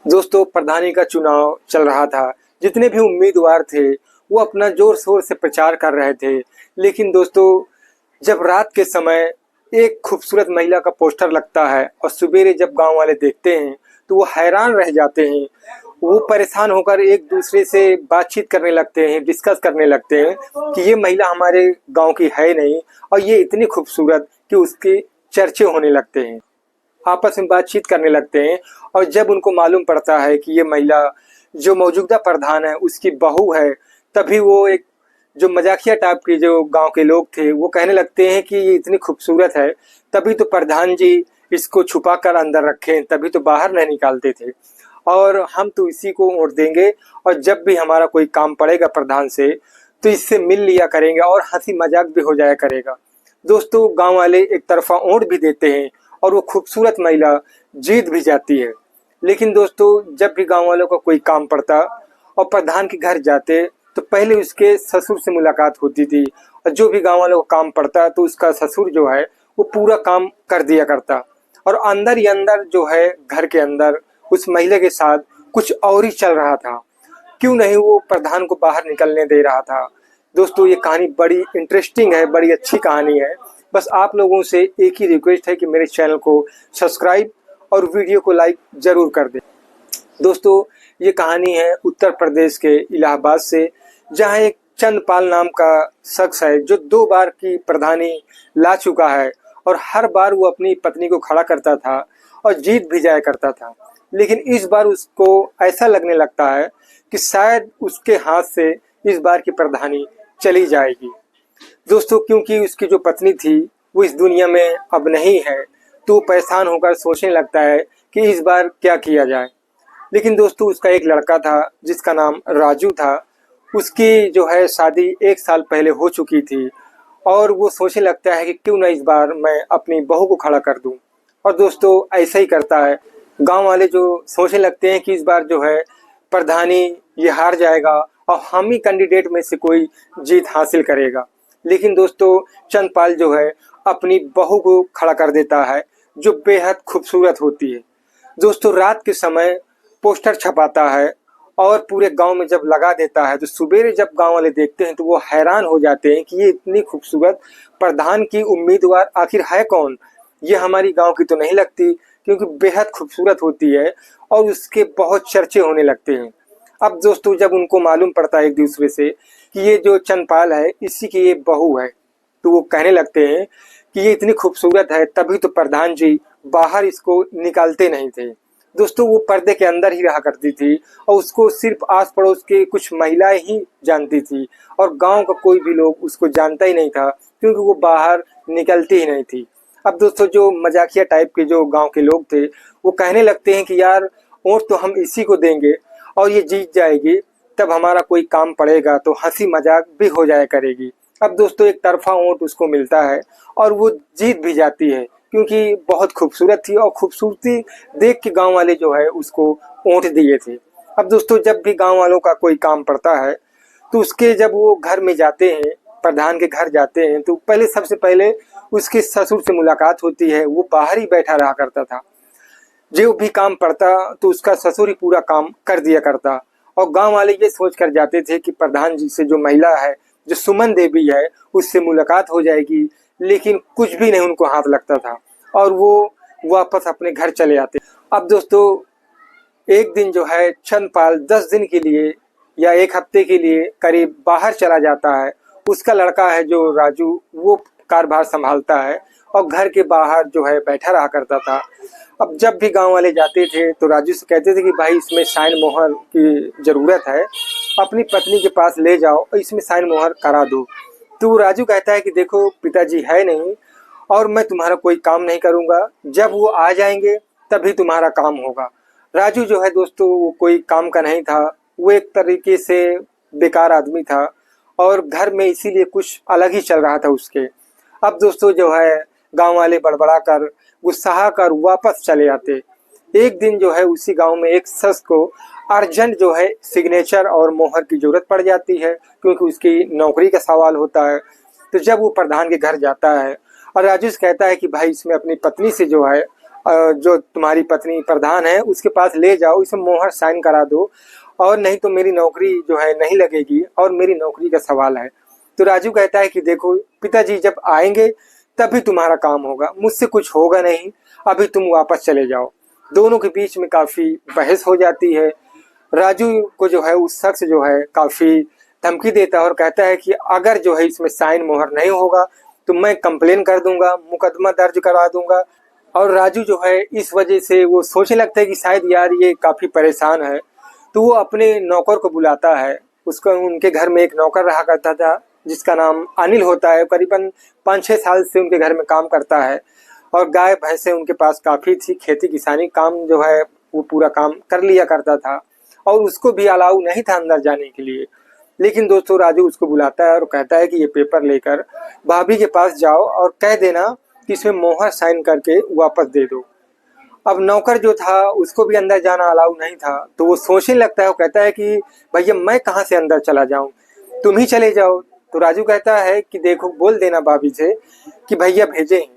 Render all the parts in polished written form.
दोस्तों, प्रधानी का चुनाव चल रहा था। जितने भी उम्मीदवार थे वो अपना जोर शोर से प्रचार कर रहे थे। लेकिन दोस्तों, जब रात के समय एक खूबसूरत महिला का पोस्टर लगता है और सवेरे जब गांव वाले देखते हैं तो वो हैरान रह जाते हैं। वो परेशान होकर एक दूसरे से बातचीत करने लगते हैं, डिस्कस करने लगते हैं कि ये महिला हमारे गांव की है नहीं और ये इतनी खूबसूरत कि उसके चर्चे होने लगते हैं। आपस में बातचीत करने लगते हैं और जब उनको मालूम पड़ता है कि ये महिला जो मौजूदा प्रधान है उसकी बहू है, तभी वो एक जो मजाकिया टाइप के जो गांव के लोग थे वो कहने लगते हैं कि ये इतनी खूबसूरत है, तभी तो प्रधान जी इसको छुपा कर अंदर रखें, तभी तो बाहर नहीं निकालते थे और हम तो इसी को वोट देंगे और जब भी हमारा कोई काम पड़ेगा प्रधान से तो इससे मिल लिया करेंगे और हंसी मजाक भी हो जाया करेगा। दोस्तों, गांव वाले एक तरफा वोट भी देते हैं और वो खूबसूरत महिला जीत भी जाती है। लेकिन दोस्तों, जब भी गांव वालों का कोई काम पड़ता और प्रधान के घर जाते तो पहले उसके ससुर से मुलाकात होती थी और जो भी गांव वालों को काम पड़ता तो उसका ससुर जो है वो पूरा काम कर दिया करता और अंदर ही अंदर जो है घर के अंदर उस महिला के साथ कुछ और ही चल रहा था। क्यों नहीं वो प्रधान को बाहर निकलने दे रहा था। दोस्तों, ये कहानी बड़ी इंटरेस्टिंग है, बड़ी अच्छी कहानी है। बस आप लोगों से एक ही रिक्वेस्ट है कि मेरे चैनल को सब्सक्राइब और वीडियो को लाइक जरूर कर दें। दोस्तों, ये कहानी है उत्तर प्रदेश के इलाहाबाद से, जहां एक चंद्रपाल नाम का शख्स है जो 2 बार की प्रधानी ला चुका है और हर बार वो अपनी पत्नी को खड़ा करता था और जीत भी जाया करता था। लेकिन इस बार उसको ऐसा लगने लगता है कि शायद उसके हाथ से इस बार की प्रधानी चली जाएगी। दोस्तों, क्योंकि उसकी जो पत्नी थी वो इस दुनिया में अब नहीं है, तो परेशान होकर सोचने लगता है कि इस बार क्या किया जाए। लेकिन दोस्तों, उसका एक लड़का था जिसका नाम राजू था। उसकी जो है शादी 1 साल पहले हो चुकी थी और वो सोचने लगता है कि क्यों ना इस बार मैं अपनी बहू को खड़ा कर दूं। और दोस्तों, ऐसा ही करता है। गांव वाले जो सोचने लगते हैं कि इस बार जो है प्रधानी ये हार जाएगा और हम ही कैंडिडेट में से कोई जीत हासिल करेगा। लेकिन दोस्तों, चंद्रपाल जो है अपनी बहू को खड़ा कर देता है जो बेहद खूबसूरत होती है। दोस्तों, रात के समय पोस्टर छपाता है और पूरे गांव में जब लगा देता है तो सुबेरे जब गांव वाले देखते हैं तो वो हैरान हो जाते हैं कि ये इतनी खूबसूरत प्रधान की उम्मीदवार आखिर है कौन। ये हमारी गांव की तो नहीं लगती, क्योंकि बेहद खूबसूरत होती है और उसके बहुत चर्चे होने लगते हैं। अब दोस्तों, जब उनको मालूम पड़ता है एक दूसरे से कि ये जो चंद्रपाल है इसी की ये बहू है, तो वो कहने लगते हैं कि ये इतनी खूबसूरत है तभी तो प्रधान जी बाहर इसको निकालते नहीं थे। दोस्तों, वो पर्दे के अंदर ही रहा करती थी और उसको सिर्फ आस पड़ोस के कुछ महिलाएं ही जानती थी और गांव का कोई भी लोग उसको जानता ही नहीं था, क्योंकि वो बाहर निकलती ही नहीं थी। अब दोस्तों, जो मजाकिया टाइप के जो गांव के लोग थे वो कहने लगते हैं कि यार वोट तो हम इसी को देंगे और ये जीत जाएगी, तब हमारा कोई काम पड़ेगा तो हंसी मजाक भी हो जाया करेगी। अब दोस्तों, एक तरफा वोट उसको मिलता है और वो जीत भी जाती है, क्योंकि बहुत खूबसूरत थी और खूबसूरती देख के गांव वाले जो है उसको वोट दिए थे। अब दोस्तों, जब भी गांव वालों का कोई काम पड़ता है तो उसके जब वो घर में जाते हैं, प्रधान के घर जाते हैं, तो पहले सबसे पहले उसके ससुर से मुलाकात होती है। वो बाहर ही बैठा रहा करता था। जो भी काम पड़ता तो उसका ससुर ही पूरा काम कर दिया करता और गांव वाले ये सोच कर जाते थे कि प्रधान जी से जो महिला है, जो सुमन देवी है, उससे मुलाकात हो जाएगी। लेकिन कुछ भी नहीं उनको हाथ लगता था और वो वापस अपने घर चले आते। अब दोस्तों, एक दिन जो है चंद्रपाल 10 दिन के लिए या 1 हफ्ते के लिए करीब बाहर चला जाता है। उसका लड़का है जो राजू, वो कारभार संभालता है और घर के बाहर जो है बैठा रहा करता था। अब जब भी गांव वाले जाते थे तो राजू से कहते थे कि भाई इसमें साइन मोहर की ज़रूरत है, अपनी पत्नी के पास ले जाओ और इसमें साइन मोहर करा दो। तो राजू कहता है कि देखो पिताजी है नहीं और मैं तुम्हारा कोई काम नहीं करूँगा, जब वो आ जाएंगे तभी तुम्हारा काम होगा। राजू जो है दोस्तों वो कोई काम का नहीं था, वो एक तरीके से बेकार आदमी था और घर में इसीलिए कुछ अलग ही चल रहा था उसके। अब दोस्तों, जो है गांव वाले बड़बड़ा कर गुस्सा कर वापस चले आते। एक दिन जो है उसी गांव में एक शख्स को अर्जेंट जो है सिग्नेचर और मोहर की जरूरत पड़ जाती है, क्योंकि उसकी नौकरी का सवाल होता है। तो जब वो प्रधान के घर जाता है और राजू से कहता है कि भाई इसमें अपनी पत्नी से जो है जो तुम्हारी पत्नी प्रधान है उसके पास ले जाओ, इसे मोहर साइन करा दो, और नहीं तो मेरी नौकरी जो है नहीं लगेगी और मेरी नौकरी का सवाल है। तो राजू कहता है कि देखो पिताजी जब आएंगे तभी तुम्हारा काम होगा, मुझसे कुछ होगा नहीं, अभी तुम वापस चले जाओ। दोनों के बीच में काफ़ी बहस हो जाती है। राजू को जो है उस शख्स जो है काफ़ी धमकी देता है और कहता है कि अगर जो है इसमें साइन मोहर नहीं होगा तो मैं कंप्लेन कर दूंगा, मुकदमा दर्ज करवा दूंगा। और राजू जो है इस वजह से वो सोचने लगता है कि शायद यार ये काफ़ी परेशान है। तो वो अपने नौकर को बुलाता है। उसका उनके घर में एक नौकर रहा करता था जिसका नाम अनिल होता है, करीबन 5-6 साल से उनके घर में काम करता है और गाय भैंसें उनके पास काफ़ी थी, खेती किसानी काम जो है वो पूरा काम कर लिया करता था और उसको भी अलाउ नहीं था अंदर जाने के लिए। लेकिन दोस्तों राजू उसको बुलाता है और कहता है कि ये पेपर लेकर भाभी के पास जाओ और कह देना कि इसमें मोहर साइन करके वापस दे दो। अब नौकर जो था उसको भी अंदर जाना अलाउ नहीं था, तो वो सोचने लगता है, वो कहता है कि भैया मैं कहाँ से अंदर चला जाऊँ, तुम ही चले जाओ। तो राजू कहता है कि देखो बोल देना भाभी से कि भैया भेजे हैं।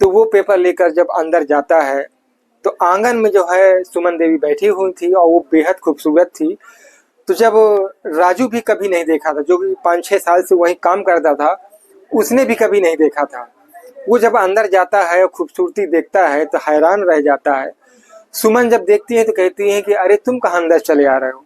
तो वो पेपर लेकर जब अंदर जाता है तो आंगन में जो है सुमन देवी बैठी हुई थी और वो बेहद खूबसूरत थी। तो जब राजू भी कभी नहीं देखा था, जो भी 5-6 साल से वहीं काम करता था, उसने भी कभी नहीं देखा था। वो जब अंदर जाता है और खूबसूरती देखता है तो हैरान रह जाता है। सुमन जब देखती है तो कहती है कि अरे तुम कहाँ अंदर चले आ रहे हो।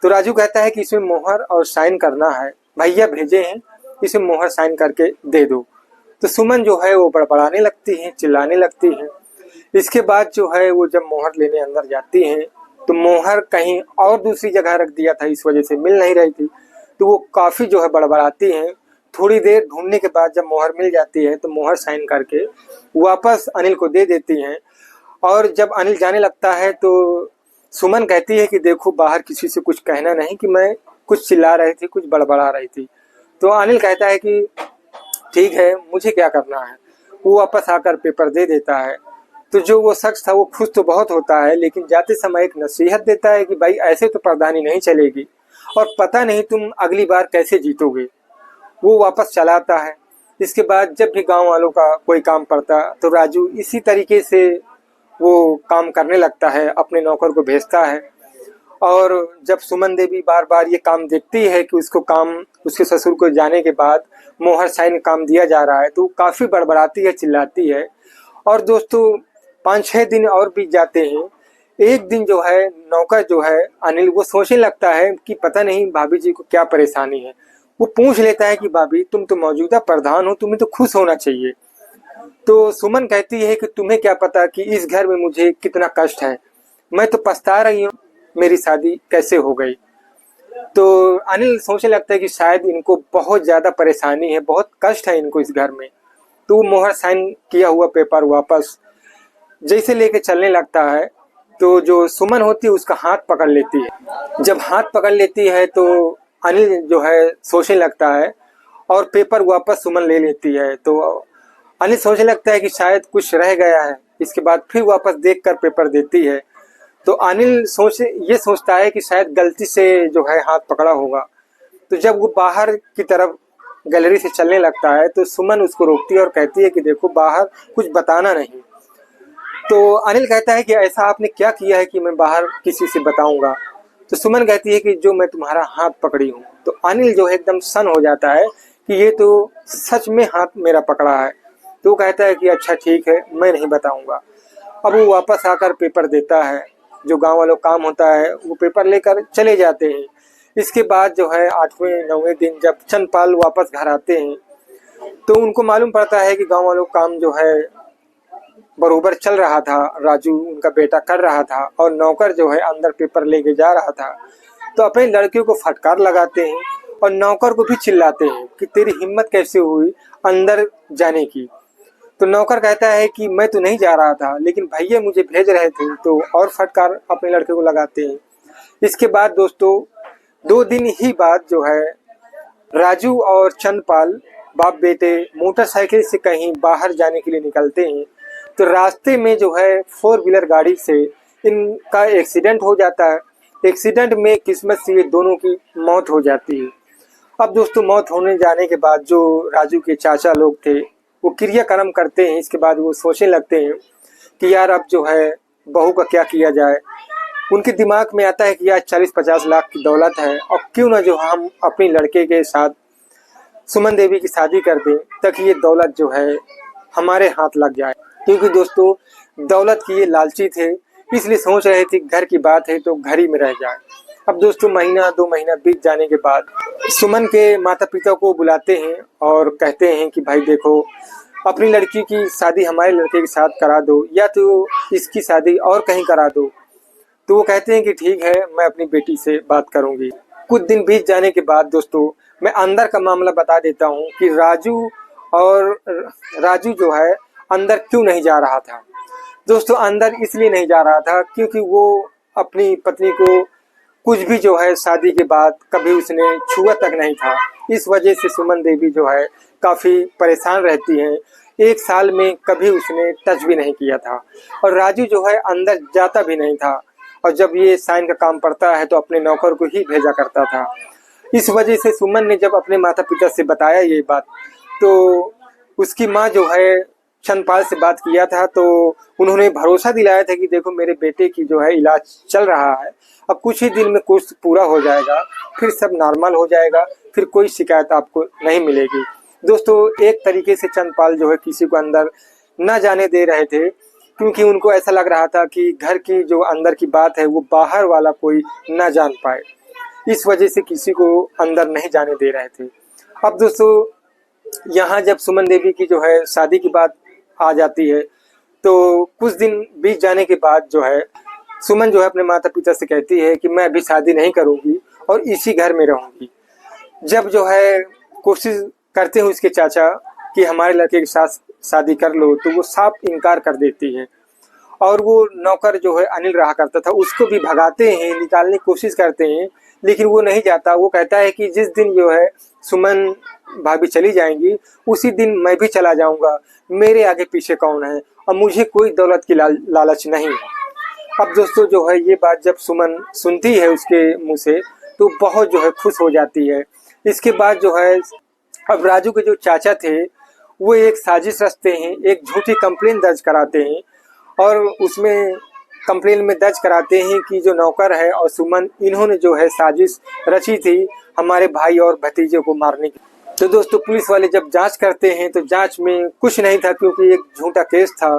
तो राजू कहता है कि इसमें मोहर और साइन करना है, भैया भेजे हैं, इसमें मोहर साइन करके दे दो। तो सुमन जो है वो बड़बड़ाने लगती है, चिल्लाने लगती है। इसके बाद जो है वो जब मोहर लेने अंदर जाती हैं तो मोहर कहीं और दूसरी जगह रख दिया था, इस वजह से मिल नहीं रही थी। तो वो काफ़ी जो है बड़बड़ाती हैं। थोड़ी देर ढूंढने के बाद जब मोहर मिल जाती है तो मोहर साइन करके वापस अनिल को दे देती हैं। और जब अनिल जाने लगता है तो सुमन कहती है कि देखो बाहर किसी से कुछ कहना नहीं कि मैं कुछ चिल्ला रही थी, कुछ बड़बड़ा रही थी। तो अनिल कहता है कि ठीक है, मुझे क्या करना है। वो वापस आकर पेपर दे देता है। तो जो वो शख्स था वो खुश तो बहुत होता है, लेकिन जाते समय एक नसीहत देता है कि भाई ऐसे तो प्रधानी नहीं चलेगी और पता नहीं तुम अगली बार कैसे जीतोगे। वो वापस चला आता है। इसके बाद जब भी गांव वालों का कोई काम पड़ता तो राजू इसी तरीके से वो काम करने लगता है, अपने नौकर को भेजता है। और जब सुमन देवी बार बार ये काम देखती है कि उसको काम उसके ससुर को जाने के बाद मोहर साइन काम दिया जा रहा है तो काफ़ी बड़बड़ाती है, चिल्लाती है। और दोस्तों 5-6 दिन और बीत जाते हैं। एक दिन जो है नौकर जो है अनिल वो सोचने लगता है कि पता नहीं भाभी जी को क्या परेशानी है। वो पूछ लेता है कि भाभी तुम तो मौजूदा प्रधान हो, तुम्हें तो खुश होना चाहिए। तो सुमन कहती है कि तुम्हें क्या पता कि इस घर में मुझे कितना कष्ट है, मैं तो पछता रही हूँ मेरी शादी कैसे हो गई। तो अनिल सोचने लगता है कि शायद इनको बहुत ज़्यादा परेशानी है, बहुत कष्ट है इनको इस घर में। तो वो मोहर साइन किया हुआ पेपर वापस जैसे लेके चलने लगता है तो जो सुमन होती है उसका हाथ पकड़ लेती है। जब हाथ पकड़ लेती है तो अनिल जो है सोचने लगता है और पेपर वापस सुमन ले लेती है। तो अनिल सोचने लगता है कि शायद कुछ रह गया है। इसके बाद फिर वापस देखकर पेपर देती है। तो अनिल ये सोचता है कि शायद गलती से जो है हाथ पकड़ा होगा। तो जब वो बाहर की तरफ गैलरी से चलने लगता है तो सुमन उसको रोकती है और कहती है कि देखो बाहर कुछ बताना नहीं। तो अनिल कहता है कि ऐसा आपने क्या किया है कि मैं बाहर किसी से बताऊंगा। तो सुमन कहती है कि जो मैं तुम्हारा हाथ पकड़ी हूँ। तो अनिल जो है एकदम सन हो जाता है कि ये तो सच में हाथ मेरा पकड़ा है। तो वो कहता है कि अच्छा ठीक है, मैं नहीं बताऊंगा। अब वो वापस आकर पेपर देता है। जो गांव वालों काम होता है वो पेपर लेकर चले जाते हैं। इसके बाद जो है 8वें-9वें दिन जब चंदपाल वापस घर आते हैं तो उनको मालूम पड़ता है कि गांव वालों काम जो है बरोबर चल रहा था, राजू उनका बेटा कर रहा था और नौकर जो है अंदर पेपर लेके जा रहा था। तो अपने लड़कियों को फटकार लगाते हैं और नौकर को भी चिल्लाते हैं कि तेरी हिम्मत कैसे हुई अंदर जाने की। तो नौकर कहता है कि मैं तो नहीं जा रहा था, लेकिन भैया मुझे भेज रहे थे, तो और फटकार अपने लड़के को लगाते हैं। इसके बाद दोस्तों 2 दिन ही बाद जो है राजू और चंदपाल बाप बेटे मोटरसाइकिल से कहीं बाहर जाने के लिए निकलते हैं। तो रास्ते में जो है 4 व्हीलर गाड़ी से इनका एक्सीडेंट हो जाता है। एक्सीडेंट में किस्मत से ये दोनों की मौत हो जाती है। अब दोस्तों मौत होने जाने के बाद जो राजू के चाचा लोग थे वो क्रियाक्रम करते हैं। इसके बाद वो सोचने लगते हैं कि यार अब जो है बहू का क्या किया जाए। उनके दिमाग में आता है कि यार 40-50 लाख की दौलत है और क्यों ना जो हम अपनी लड़के के साथ सुमन देवी की शादी कर दें ताकि ये दौलत जो है हमारे हाथ लग जाए। क्योंकि दोस्तों दौलत की ये लालची थे, इसलिए सोच रहे थे घर की बात है तो घर ही में रह जाए। अब दोस्तों महीना 2 महीना बीत जाने के बाद सुमन के माता पिता को बुलाते हैं और कहते हैं कि भाई देखो, अपनी लड़की की शादी हमारे लड़के के साथ करा दो या तो इसकी शादी और कहीं करा दो। तो वो कहते हैं कि ठीक है, मैं अपनी बेटी से बात करूंगी। कुछ दिन बीत जाने के बाद दोस्तों मैं अंदर का मामला बता देता हूँ कि राजू जो है अंदर क्यों नहीं जा रहा था। दोस्तों अंदर इसलिए नहीं जा रहा था क्योंकि वो अपनी पत्नी को कुछ भी जो है शादी के बाद कभी उसने छुआ तक नहीं था। इस वजह से सुमन देवी जो है काफ़ी परेशान रहती हैं। 1 साल में कभी उसने टच भी नहीं किया था और राजू जो है अंदर जाता भी नहीं था और जब ये साइन का काम पड़ता है तो अपने नौकर को ही भेजा करता था। इस वजह से सुमन ने जब अपने माता पिता से बताया ये बात तो उसकी माँ जो है चंदपाल से बात किया था तो उन्होंने भरोसा दिलाया था कि देखो मेरे बेटे की जो है इलाज चल रहा है, अब कुछ ही दिन में कोर्स पूरा हो जाएगा, फिर सब नॉर्मल हो जाएगा, फिर कोई शिकायत आपको नहीं मिलेगी। दोस्तों एक तरीके से चंदपाल जो है किसी को अंदर न जाने दे रहे थे क्योंकि उनको ऐसा लग रहा था कि घर की जो अंदर की बात है वो बाहर वाला कोई न जान पाए। इस वजह से किसी को अंदर नहीं जाने दे रहे थे। अब दोस्तों यहाँ जब सुमन देवी की जो है शादी की बात आ जाती है तो कुछ दिन बीत जाने के बाद जो है सुमन जो है अपने माता पिता से कहती है कि मैं अभी शादी नहीं करूँगी और इसी घर में रहूँगी। जब जो है कोशिश करते हैं उसके चाचा कि हमारे लड़के के साथ शादी कर लो तो वो साफ इनकार कर देती है और वो नौकर जो है अनिल रहा करता था उसको भी भगाते हैं, निकालने की कोशिश करते हैं, लेकिन वो नहीं जाता। वो कहता है कि जिस दिन जो है सुमन भाभी चली जाएंगी उसी दिन मैं भी चला जाऊंगा, मेरे आगे पीछे कौन है और मुझे कोई दौलत की लालच नहीं है। अब दोस्तों जो है ये बात जब सुमन सुनती है उसके मुंह से तो बहुत जो है खुश हो जाती है। इसके बाद जो है अब राजू के जो चाचा थे वो एक साजिश रचते हैं, एक झूठी कंप्लेन दर्ज कराते हैं और उसमें कंप्लेन में दर्ज कराते हैं कि जो नौकर है और सुमन इन्होंने जो है साजिश रची थी हमारे भाई और भतीजे को मारने की। तो दोस्तों पुलिस वाले जब जांच करते हैं तो जांच में कुछ नहीं था क्योंकि एक झूठा केस था।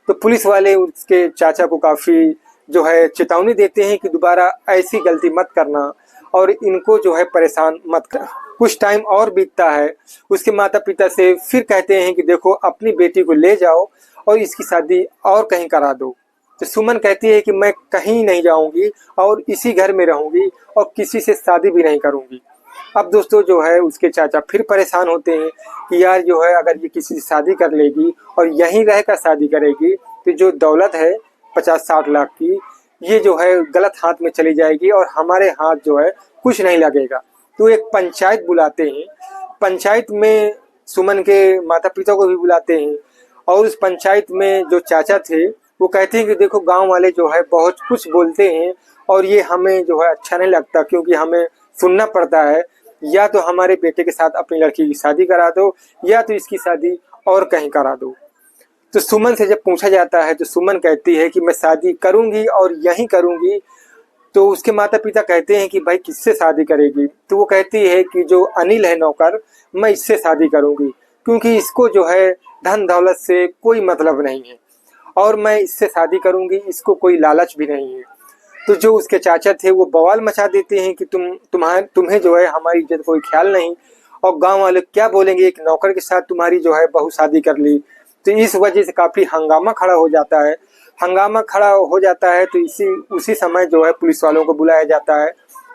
तो पुलिस वाले उसके चाचा को काफ़ी जो है चेतावनी देते हैं कि दोबारा ऐसी गलती मत करना और इनको जो है परेशान मत कर। कुछ टाइम और बीतता है, उसके माता पिता से फिर कहते हैं कि देखो अपनी बेटी को ले जाओ और इसकी शादी और कहीं करा दो। तो सुमन कहती है कि मैं कहीं नहीं जाऊंगी और इसी घर में रहूंगी और किसी से शादी भी नहीं करूंगी। अब दोस्तों जो है उसके चाचा फिर परेशान होते हैं कि यार जो है अगर ये किसी से शादी कर लेगी और यहीं रहकर शादी करेगी तो जो दौलत है 50-60 लाख की ये जो है गलत हाथ में चली जाएगी और हमारे हाथ जो है कुछ नहीं लगेगा। तो एक पंचायत बुलाते हैं, पंचायत में सुमन के माता पिता को भी बुलाते हैं और उस पंचायत में जो चाचा थे वो कहते हैं कि देखो गांव वाले जो है बहुत कुछ बोलते हैं और ये हमें जो है अच्छा नहीं लगता क्योंकि हमें सुनना पड़ता है, या तो हमारे बेटे के साथ अपनी लड़की की शादी करा दो या तो इसकी शादी और कहीं करा दो। तो सुमन से जब पूछा जाता है तो सुमन कहती है कि मैं शादी करूंगी और यहीं करूंगी। तो उसके माता पिता कहते हैं कि भाई किससे शादी करेगी। तो वो कहती है कि जो अनिल है नौकर, मैं इससे शादी करूंगी क्योंकि इसको जो है धन दौलत से कोई मतलब नहीं है और मैं इससे शादी करूंगी, इसको कोई लालच भी नहीं है। तो जो उसके चाचा थे वो बवाल मचा देते हैं कि तुम्हें जो है हमारी इज्जत कोई ख्याल नहीं और गांव वाले क्या बोलेंगे, एक नौकर के साथ तुम्हारी जो है बहू शादी कर ली। तो इस वजह से काफ़ी हंगामा खड़ा हो जाता है। तो उसी समय जो है पुलिस वालों को बुलाया जाता है।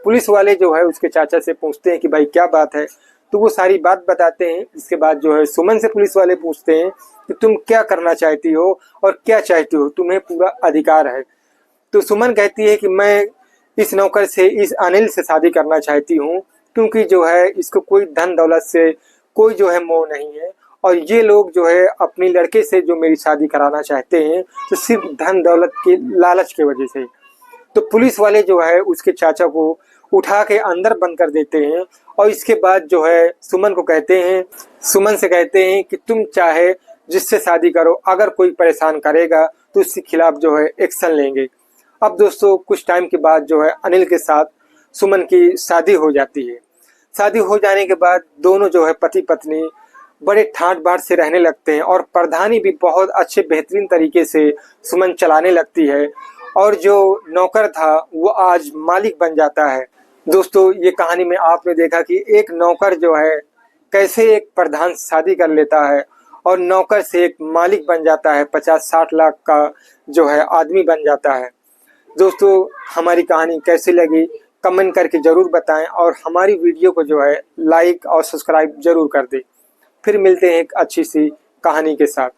पुलिस वाले जो है उसके चाचा से पूछते हैं कि भाई क्या बात है, तो वो सारी बात बताते हैं। इसके बाद जो है सुमन से पुलिस वाले पूछते हैं कि तुम क्या करना चाहती हो और क्या चाहती हो, तुम्हें पूरा अधिकार है। तो सुमन कहती है कि मैं इस नौकर से, इस अनिल से शादी करना चाहती हूँ क्योंकि जो है इसको कोई धन दौलत से कोई जो है मोह नहीं है और ये लोग जो है अपनी लड़के से जो मेरी शादी कराना चाहते हैं तो सिर्फ धन दौलत के लालच की वजह से। तो पुलिस वाले जो है उसके चाचा को उठा के अंदर बंद कर देते हैं और इसके बाद जो है सुमन से कहते हैं कि तुम चाहे जिससे शादी करो, अगर कोई परेशान करेगा तो उसके खिलाफ जो है एक्शन लेंगे। अब दोस्तों कुछ टाइम के बाद जो है अनिल के साथ सुमन की शादी हो जाती है। शादी हो जाने के बाद दोनों जो है पति पत्नी बड़े ठाट बाट से रहने लगते हैं और प्रधानी भी बहुत अच्छे बेहतरीन तरीके से सुमन चलाने लगती है और जो नौकर था वो आज मालिक बन जाता है। दोस्तों ये कहानी में आपने देखा कि एक नौकर जो है कैसे एक प्रधान से शादी कर लेता है और नौकर से एक मालिक बन जाता है, 50-60 लाख का जो है आदमी बन जाता है। दोस्तों हमारी कहानी कैसी लगी कमेंट करके ज़रूर बताएं और हमारी वीडियो को जो है लाइक और सब्सक्राइब ज़रूर कर दें। फिर मिलते हैं एक अच्छी सी कहानी के साथ।